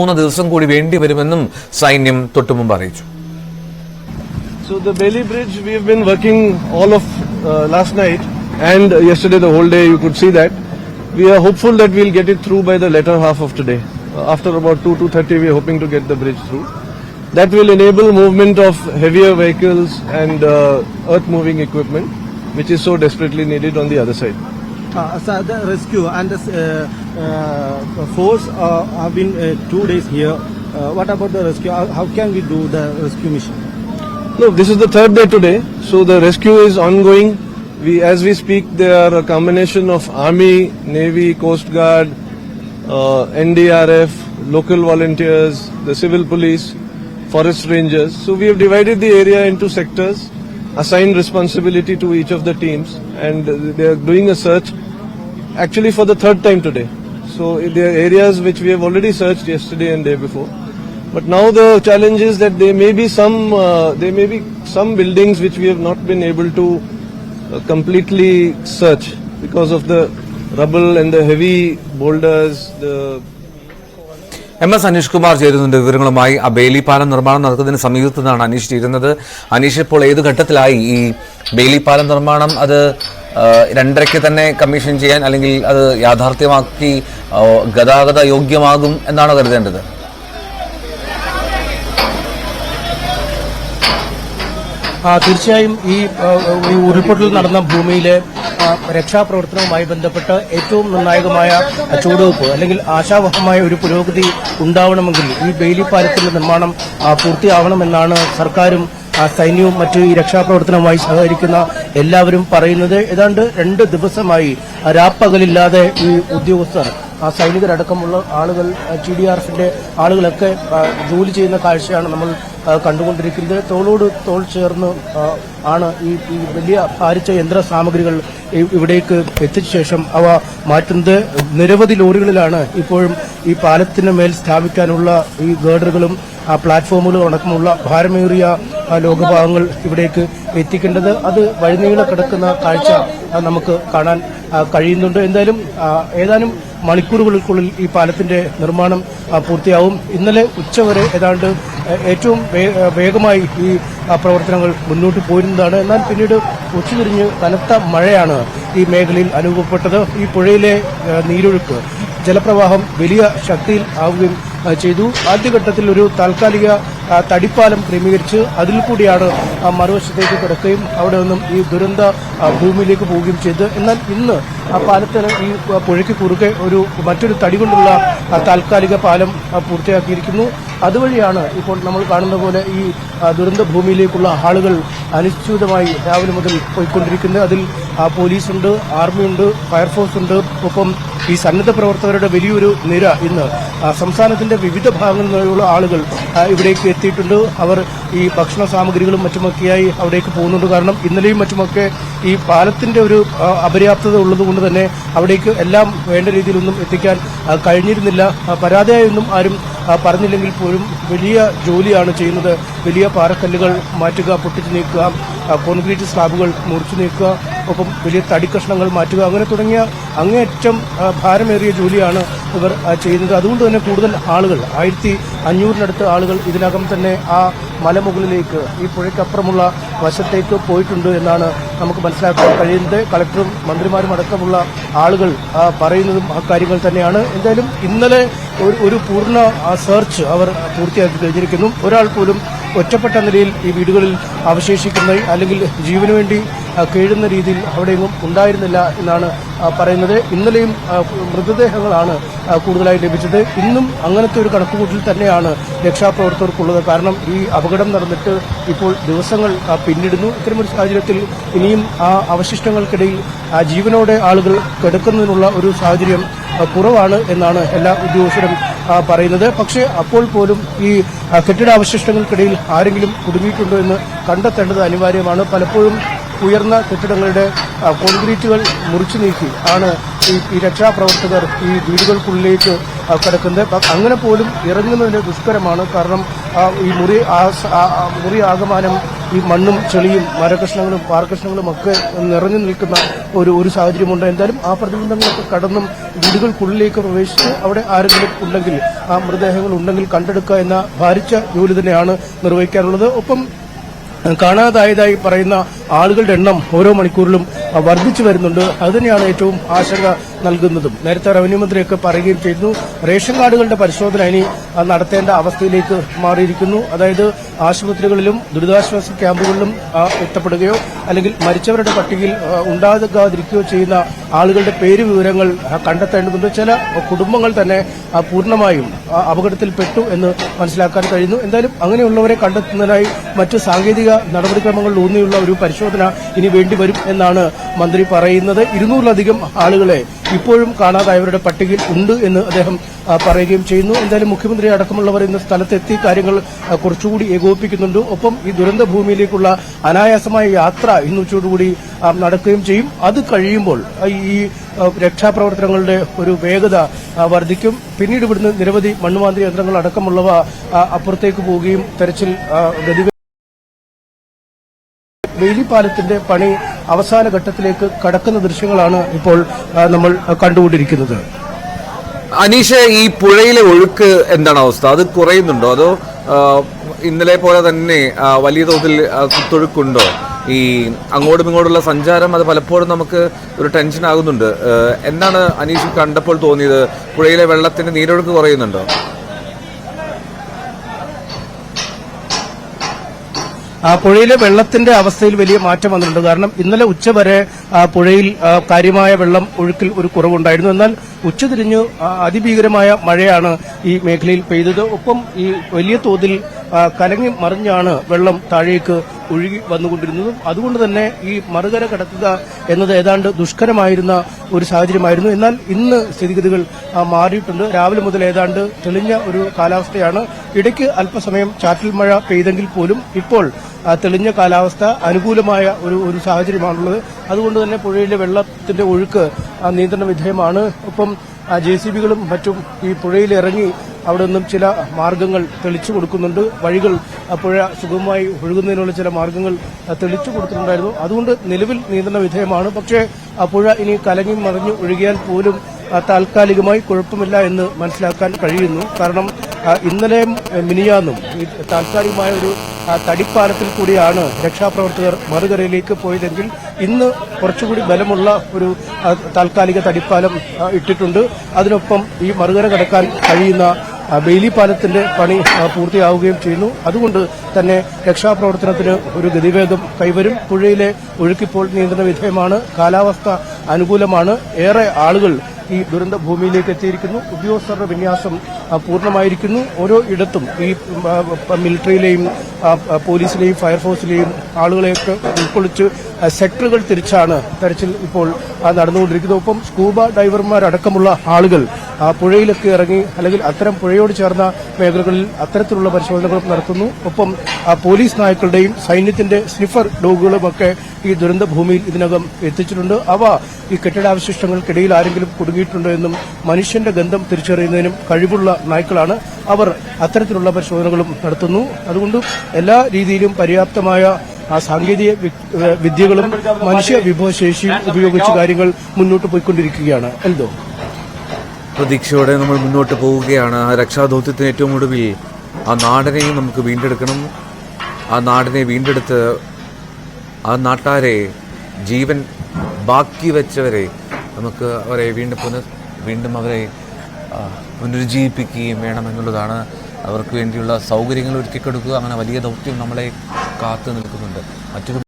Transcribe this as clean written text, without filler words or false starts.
3 ദിവസം കൂടി വേണ്ടിവരുമെന്നും സൈന്യം തൊട്ടുമുമ്പ് അറിയിച്ചു. So the Bailey Bridge, we have been working all of last night and yesterday the whole day. You could see that. We are hopeful that we'll get it through by the latter half of today. After about 2:30, we are hoping to get the bridge through. That will enable movement of heavier vehicles and earth-moving equipment, which is so desperately needed on the other side. So the rescue and the force have been 2 days here. What about the rescue? How can we do the rescue mission? No, this is the third day today, so the rescue is ongoing. As we speak, there are a combination of Army, Navy, Coast Guard, NDRF, local volunteers, the civil police, forest rangers. So we have divided the area into sectors, assigned responsibility to each of the teams, and they are doing a search actually for the third time today. So there are areas which we have already searched yesterday and day before. But now the challenge is that there may be some buildings which we have not been able to completely search because of the rubble and the heavy boulders. MS Aneesh Kumar ചേരുന്നുണ്ട് വിവരങ്ങളുമായി. Bailey പാലം നിർമ്മാണം നടക്കുന്നതിന് സമീപത്തു നിന്നാണ് അനീഷ് ചേരുന്നത്. അനീഷ്, ഇപ്പോൾ ഏത് ഘട്ടത്തിലായി ഈ ബെയിലി പാലം നിർമ്മാണം? അത് 2:30 തന്നെ കമ്മീഷൻ ചെയ്യാൻ അല്ലെങ്കിൽ അത് യാഥാർത്ഥ്യമാക്കി ഗതാഗത യോഗ്യമാകും എന്നാണ് കരുതേണ്ടത്? തീർച്ചയായും ഈ ഉരുൾപൊട്ടൽ നടന്ന ഭൂമിയിലെ രക്ഷാപ്രവർത്തനവുമായി ബന്ധപ്പെട്ട് ഏറ്റവും നിർണായകമായ ചുവടുവെപ്പ് അല്ലെങ്കിൽ ആശാവഹമായ ഒരു പുരോഗതി ഉണ്ടാവണമെങ്കിൽ ഈ ബെയിലി പാലത്തിന്റെ നിർമ്മാണം പൂർത്തിയാവണമെന്നാണ് സർക്കാരും സൈന്യവും മറ്റ് ഈ രക്ഷാപ്രവർത്തനവുമായി സഹകരിക്കുന്ന എല്ലാവരും പറയുന്നത്. ഏതാണ്ട് 2 ദിവസമായി രാപ്പകലില്ലാതെ ഈ ഉദ്യോഗസ്ഥർ സൈനികരടക്കമുള്ള ആളുകൾ TDRFന്റെ ആളുകളൊക്കെ ജോലി ചെയ്യുന്ന കാഴ്ചയാണ് നമ്മൾ കണ്ടുകൊണ്ടിരിക്കുന്നത്. തോളോട് തോൾ ചേർന്ന് ആണ് ഈ വലിയ ഭാരിച്ച യന്ത്ര സാമഗ്രികൾ ഇവിടേക്ക് എത്തിച്ച ശേഷം അവ മാറ്റുന്നത്. നിരവധി ലോറികളിലാണ് ഇപ്പോഴും ഈ പാലത്തിന് മേൽ സ്ഥാപിക്കാനുള്ള ഈ ഗേർഡറുകളും പ്ലാറ്റ്ഫോമുകളും അടക്കമുള്ള ഭാരമേറിയ ലോകഭാഗങ്ങൾ ഇവിടേക്ക് എത്തിക്കേണ്ടത്. അത് വഴിനീളെ കിടക്കുന്ന കാഴ്ച നമുക്ക് കാണാൻ കഴിയുന്നുണ്ട്. എന്തായാലും ഏതാനും മണിക്കൂറുകൾക്കുള്ളിൽ ഈ പാലത്തിന്റെ നിർമ്മാണം പൂർത്തിയാവും. ഇന്നലെ ഉച്ചവരെ ഏതാണ്ട് ഏറ്റവും വേഗമായി ഈ പ്രവർത്തനങ്ങൾ മുന്നോട്ട് പോയിരുന്നതാണ്. എന്നാൽ പിന്നീട് ഉച്ചതിരിഞ്ഞ് കനത്ത മഴയാണ് ഈ മേഖലയിൽ അനുഭവപ്പെട്ടത്. ഈ പുഴയിലെ നീരൊഴുക്ക് ജലപ്രവാഹം വലിയ ശക്തിയിൽ ആവുകയും ചെയ്തു. ആദ്യഘട്ടത്തിൽ ഒരു താൽക്കാലിക തടിപ്പാലം ക്രമീകരിച്ച് അതിൽ കൂടിയാണ് മറുവശത്തേക്ക് കിടക്കുകയും അവിടെ നിന്നും ഈ ദുരന്ത ഭൂമിയിലേക്ക് പോവുകയും ചെയ്തത്. എന്നാൽ ഇന്ന് ആ പാലത്തിന് ഈ പുഴയ്ക്ക് കുറുകെ മറ്റൊരു തടി കൊണ്ടുള്ള താൽക്കാലിക പാലം പൂർത്തിയാക്കിയിരിക്കുന്നു. അതുവഴിയാണ് ഇപ്പോൾ നമ്മൾ കാണുന്ന പോലെ ഈ ദുരന്ത ഭൂമിയിലേക്കുള്ള ആളുകൾ അനിശ്ചിതമായി രാവിലെ മുതൽ പോയിക്കൊണ്ടിരിക്കുന്നത്. അതിൽ പോലീസുണ്ട്, ആർമിയുണ്ട്, ഫയർഫോഴ്സ് ഉണ്ട്. ഒപ്പം ഈ സന്നദ്ധ പ്രവർത്തകരുടെ വലിയൊരു നിര ഇന്ന് സംസ്ഥാനത്തിന്റെ വിവിധ ഭാഗങ്ങളിൽ നിന്നുള്ള ആളുകൾ ഇവിടേക്ക് എത്തിയിട്ടുണ്ട്. അവർ ഈ ഭക്ഷണ സാമഗ്രികളും മറ്റുമൊക്കെയായി അവിടേക്ക് പോകുന്നുണ്ട്. കാരണം ഇന്നലെയും മറ്റുമൊക്കെ ഈ പാലത്തിന്റെ ഒരു അപര്യാപ്തത ഉള്ളതുകൊണ്ട് തന്നെ അവിടേക്ക് എല്ലാം വേണ്ട രീതിയിലൊന്നും എത്തിക്കാൻ കഴിഞ്ഞിരുന്നില്ല. പരാതിയായൊന്നും ആരും പറഞ്ഞില്ലെങ്കിൽ പോലും വലിയ ജോലിയാണ് ചെയ്യുന്നത്. വലിയ പാറക്കല്ലുകൾ മാറ്റുക, പൊട്ടിച്ചു നീക്കുക, കോൺക്രീറ്റ് സ്ലാബുകൾ മുറിച്ചു നീക്കുക, ഒപ്പം വലിയ തടിക്കഷ്ണങ്ങൾ മാറ്റുക, അങ്ങനെ തുടങ്ങിയ അങ്ങേയറ്റം ഭാരമേറിയ ജോലിയാണ് ഇവർ ചെയ്യുന്നത്. അതുകൊണ്ട് തന്നെ കൂടുതൽ ആളുകൾ 1500-നടുത്ത് ആളുകൾ ഇതിനകം തന്നെ ആ മലമുകളിലേക്ക് ഈ പുഴയ്ക്കപ്പുറമുള്ള വശത്തേക്ക് പോയിട്ടുണ്ട് എന്നാണ് നമുക്ക് മനസ്സിലാക്കാൻ കഴിയുന്നത്. കളക്ടറും മന്ത്രിമാരും അടക്കമുള്ള ആളുകൾ പറയുന്നതും ആ കാര്യങ്ങൾ തന്നെയാണ്. എന്തായാലും ഇന്നലെ ഒരു പൂർണ്ണ സെർച്ച് അവർ പൂർത്തിയാക്കി കഴിഞ്ഞിരിക്കുന്നു. ഒരാൾ പോലും ഒറ്റപ്പെട്ട നിലയിൽ ഈ വീടുകളിൽ അവശേഷിക്കുന്ന അല്ലെങ്കിൽ ജീവന് വേണ്ടി കേഴുന്ന രീതിയിൽ അവിടെയൊന്നും ഉണ്ടായിരുന്നില്ല എന്നാണ് പറയുന്നത്. ഇന്നലെയും മൃതദേഹങ്ങളാണ് കൂടുതലായി ലഭിച്ചത്. ഇന്നും അങ്ങനത്തെ ഒരു കണക്കുകൂട്ടൽ തന്നെയാണ് രക്ഷാപ്രവർത്തകർക്കുള്ളത്. കാരണം ഈ അപകടം നടന്നിട്ട് ഇപ്പോൾ ദിവസങ്ങൾ പിന്നിടുന്നു. ഇത്തരമൊരു സാഹചര്യത്തിൽ ഇനിയും ആ അവശിഷ്ടങ്ങൾക്കിടയിൽ ജീവനോടെ ആളുകൾ കിടക്കുന്നതിനുള്ള ഒരു സാഹചര്യം കുറവാണ് എന്നാണ് എല്ലാ ഉദ്യോഗസ്ഥരും പറയുന്നത്. പക്ഷേ അപ്പോൾ പോലും ഈ കെട്ടിടാവശിഷ്ടങ്ങൾക്കിടയിൽ ആരെങ്കിലും കുടുങ്ങിയിട്ടുണ്ടോ എന്ന് കണ്ടെത്തേണ്ടത് അനിവാര്യമാണ്. പലപ്പോഴും ഉയർന്ന കെട്ടിടങ്ങളുടെ കോൺക്രീറ്റുകൾ മുറിച്ചു നീക്കി ആണ് ഈ രക്ഷാപ്രവർത്തകർ ഈ വീടുകൾക്കുള്ളിലേക്ക് കിടക്കുന്നത്. അങ്ങനെ പോലും ഇറങ്ങുന്നതിന് ദുഷ്കരമാണ്. കാരണം ഈ മുറി ആകമാനം ഈ മണ്ണും ചെളിയും മരകഷ്ണങ്ങളും പാറകഷ്ണങ്ങളും ഒക്കെ നിറഞ്ഞു നിൽക്കുന്ന ഒരു സാഹചര്യമുണ്ട്. എന്തായാലും ആ പ്രതിബന്ധങ്ങളൊക്കെ കടന്നും വീടുകൾക്കുള്ളിലേക്ക് പ്രവേശിച്ച് അവിടെ ആരെങ്കിലും ഉണ്ടെങ്കിൽ ആ മൃതദേഹങ്ങൾ ഉണ്ടെങ്കിൽ കണ്ടെടുക്കുക എന്ന ഭാരിച്ച ജോലി തന്നെയാണ് നിർവഹിക്കാറുള്ളത്. ഒപ്പം കാണാതായതായി പറയുന്ന ആളുകളുടെ എണ്ണം ഓരോ മണിക്കൂറിലും വർദ്ധിച്ചു വരുന്നുണ്ട്. അതുതന്നെയാണ് ഏറ്റവും ആശങ്ക നൽകുന്നതും. നേരത്തെ റവന്യൂ മന്ത്രിയൊക്കെ പറയുകയും ചെയ്തു, റേഷൻ കാർഡുകളുടെ പരിശോധന ഇനി നടത്തേണ്ട അവസ്ഥയിലേക്ക് മാറിയിരിക്കുന്നു. അതായത് ആശുപത്രികളിലും ദുരിതാശ്വാസ ക്യാമ്പുകളിലും എത്തപ്പെടുകയോ അല്ലെങ്കിൽ മരിച്ചവരുടെ പട്ടികയിൽ ഉണ്ടാകാതിരിക്കുകയോ ചെയ്യുന്ന ആളുകളുടെ പേര് വിവരങ്ങൾ കണ്ടെത്തേണ്ടതുണ്ട്. ചില കുടുംബങ്ങൾ തന്നെ പൂർണ്ണമായും അപകടത്തിൽപ്പെട്ടു എന്ന് മനസ്സിലാക്കാൻ കഴിയുന്നു. എന്തായാലും അങ്ങനെയുള്ളവരെ കണ്ടെത്തുന്നതിനായി മറ്റ് സാങ്കേതിക നടപടിക്രമങ്ങളിൽ ഊന്നിയുള്ള ഒരു പരിശോധന ഇനി വേണ്ടിവരും എന്നാണ് മന്ത്രി പറയുന്നത്. 200-ലധികം ആളുകളെ ഇപ്പോഴും കാണാതായവരുടെ പട്ടികയിൽ ഉണ്ട് എന്ന് അദ്ദേഹം പറയുകയും ചെയ്യുന്നു. എന്തായാലും മുഖ്യമന്ത്രി അടക്കമുള്ളവർ ഇന്ന് സ്ഥലത്തെത്തി കാര്യങ്ങൾ കുറച്ചുകൂടി ഏകോപിപ്പിക്കുന്നുണ്ട്. ഒപ്പം ഈ ദുരന്ത ഭൂമിയിലേക്കുള്ള അനായാസമായ യാത്ര ഇന്ന് ഉച്ചയോടുകൂടി നടക്കുകയും ചെയ്യും. അത് കഴിയുമ്പോൾ ഈ രക്ഷാപ്രവർത്തനങ്ങളുടെ ഒരു വേഗത വർദ്ധിക്കും. പിന്നീട് ഇവിടുന്ന് നിരവധി മണ്ണുമാന്തി യന്ത്രങ്ങൾ അടക്കമുള്ളവ അപ്പുറത്തേക്ക് പോവുകയും തെരച്ചിൽ ഗതികൾ ബെയിലി പാലത്തിന്റെ പണി അവസാന ഘട്ടത്തിലേക്ക് കടക്കുന്ന ദൃശ്യങ്ങളാണ് ഇപ്പോൾ നമ്മൾ കണ്ടുകൊണ്ടിരിക്കുന്നത്. അനീഷ്, ഈ പുഴയിലെ ഒഴുക്ക് എന്താണ് അവസ്ഥ? അത് കുറയുന്നുണ്ടോ അതോ ഇന്നലെ പോലെ തന്നെ വലിയ തോതിൽ കുത്തൊഴുക്കുണ്ടോ? ഈ അങ്ങോട്ടും ഇങ്ങോട്ടുള്ള സഞ്ചാരം അത് പലപ്പോഴും നമുക്ക് ഒരു ടെൻഷൻ ആകുന്നുണ്ട്. എന്താണ് അനീഷ് കണ്ടപ്പോൾ തോന്നിയത്? പുഴയിലെ വെള്ളത്തിന്റെ നീരൊഴുക്ക് കുറയുന്നുണ്ടോ? പുഴയിലെ വെള്ളത്തിന്റെ അവസ്ഥയിൽ വലിയ മാറ്റം വന്നിട്ടുണ്ട്. കാരണം ഇന്നലെ ഉച്ചവരെ പുഴയിൽ കാര്യമായ വെള്ളം ഒഴുക്കിൽ ഒരു കുറവുണ്ടായിരുന്നു. എന്നാൽ ഉച്ചതിരിഞ്ഞ് അതിഭീകരമായ മഴയാണ് ഈ മേഖലയിൽ പെയ്തത്. ഒപ്പം ഈ വലിയ തോതിൽ കലങ്ങി മറിഞ്ഞാണ് വെള്ളം താഴേക്ക് ഒഴുകി വന്നുകൊണ്ടിരുന്നതും. അതുകൊണ്ട് തന്നെ ഈ മറുകര കടക്കുക എന്നത് ഏതാണ്ട് ദുഷ്കരമായിരുന്ന ഒരു സാഹചര്യമായിരുന്നു. എന്നാൽ ഇന്ന് സ്ഥിതിഗതികൾ മാറിയിട്ടുണ്ട്. രാവിലെ മുതൽ ഏതാണ്ട് തെളിഞ്ഞ ഒരു കാലാവസ്ഥയാണ്. ഇടയ്ക്ക് അല്പസമയം ചാറ്റൽ മഴ പെയ്തെങ്കിൽ പോലും ഇപ്പോൾ തെളിഞ്ഞ കാലാവസ്ഥ, അനുകൂലമായ ഒരു സാഹചര്യമാണുള്ളത്. അതുകൊണ്ട് തന്നെ പുഴയിലെ വെള്ളത്തിന്റെ ഒഴുക്ക് നിയന്ത്രണ വിധേയമാണ്. ഒപ്പം JCBകളും മറ്റും ഈ പുഴയിൽ ഇറങ്ങി അവിടെ നിന്നും ചില മാർഗങ്ങൾ തെളിച്ചു കൊടുക്കുന്നുണ്ട്. വഴികൾ പുഴ സുഗമമായി ഒഴുകുന്നതിനുള്ള ചില മാർഗങ്ങൾ തെളിച്ചു കൊടുത്തിട്ടുണ്ടായിരുന്നു. അതുകൊണ്ട് നിലവിൽ നിയന്ത്രണ വിധേയമാണ്. പക്ഷേ പുഴ ഇനി കലങ്ങി മറിഞ്ഞു ഒഴുകിയാൽ പോലും താൽക്കാലികമായി കുഴപ്പമില്ല എന്ന് മനസ്സിലാക്കാൻ കഴിയുന്നു. കാരണം ഇന്നലെയും മിനിയാന്നും ഈ താൽക്കാലികമായ ഒരു തടിപ്പാലത്തിൽ കൂടിയാണ് രക്ഷാപ്രവർത്തകർ മറുകരയിലേക്ക് പോയതെങ്കിൽ ഇന്ന് കുറച്ചുകൂടി ബലമുള്ള ഒരു താൽക്കാലിക തടിപ്പാലം ഇട്ടിട്ടുണ്ട്. അതിനൊപ്പം ഈ മറുകര കടക്കാൻ കഴിയുന്ന ബെയിലി പാലത്തിന്റെ പണി പൂർത്തിയാവുകയും ചെയ്യുന്നു. അതുകൊണ്ട് തന്നെ രക്ഷാപ്രവർത്തനത്തിന് ഒരു ഗതിവേഗം കൈവരും. പുഴയിലെ ഒഴുക്കിപ്പോൾ നിയന്ത്രണ വിധേയമാണ്. കാലാവസ്ഥ അനുകൂലമാണ്. ഏറെ ആളുകൾ ഈ ദുരന്ത ഭൂമിയിലേക്ക് എത്തിയിരിക്കുന്നു. ഉദ്യോഗസ്ഥരുടെ വിന്യാസം പൂർണ്ണമായിരിക്കുന്നു. ഓരോ ഇടത്തും ഈ മിലിറ്ററിയിലെയും പോലീസിലെയും ഫയർഫോഴ്സിലെയും ആളുകളെയൊക്കെ ഉൾക്കൊള്ളിച്ച് സെക്ടറുകൾ തിരിച്ചാണ് തെരച്ചിൽ ഇപ്പോൾ നടന്നുകൊണ്ടിരിക്കുന്നത്. ഒപ്പം സ്കൂബ ഡൈവർമാരടക്കമുള്ള ആളുകൾ പുഴയിലൊക്കെ ഇറങ്ങി അല്ലെങ്കിൽ അത്തരം പുഴയോട് ചേർന്ന മേഖലകളിൽ അത്തരത്തിലുള്ള പരിശോധനകൾ നടത്തുന്നു. ഒപ്പം പോലീസ് നായ്ക്കളുടെയും സൈന്യത്തിന്റെ സ്നിഫർ ഡോഗുകളുമൊക്കെ ഈ ദുരന്ത ഭൂമിയിൽ ഇതിനകം എത്തിച്ചിട്ടുണ്ട്. അവ ഈ കെട്ടിടാവശിഷ്ടങ്ങൾക്കിടയിൽ ആരെങ്കിലും കുടുങ്ങിയിട്ടുണ്ടോ എന്നും മനുഷ്യന്റെ ഗന്ധം തിരിച്ചറിയുന്നതിനും കഴിവുള്ള നായ്ക്കളാണ്. അവർ അത്തരത്തിലുള്ള പരിശോധനകളും നടത്തുന്നു. അതുകൊണ്ട് എല്ലാ രീതിയിലും പര്യാപ്തമായ സാങ്കേതിക വിദ്യകളും മനുഷ്യ വിഭവശേഷിയും ഉപയോഗിച്ച് കാര്യങ്ങൾ മുന്നോട്ട് പോയിക്കൊണ്ടിരിക്കുകയാണ്. എന്തോ പ്രതീക്ഷയോടെ നമ്മൾ മുന്നോട്ട് പോവുകയാണ്. രക്ഷാദൌത്യത്തിന് ഏറ്റവും ഒടുവിൽ ആ നാടിനെയും നമുക്ക് വീണ്ടെടുക്കണം. ആ നാടിനെ വീണ്ടെടുത്ത് ആ നാട്ടാരെ, ജീവൻ ബാക്കി വെച്ചവരെ നമുക്ക് അവരെ വീണ്ടും അവരെ പുനരുജ്ജീവിപ്പിക്കുകയും വേണമെന്നുള്ളതാണ്. അവർക്ക് വേണ്ടിയുള്ള സൗകര്യങ്ങൾ ഒരുക്കി കൊടുക്കുക. അങ്ങനെ വലിയ ദൗത്യം നമ്മളെ കാത്തു നിൽക്കുന്നുണ്ട്. മറ്റൊരു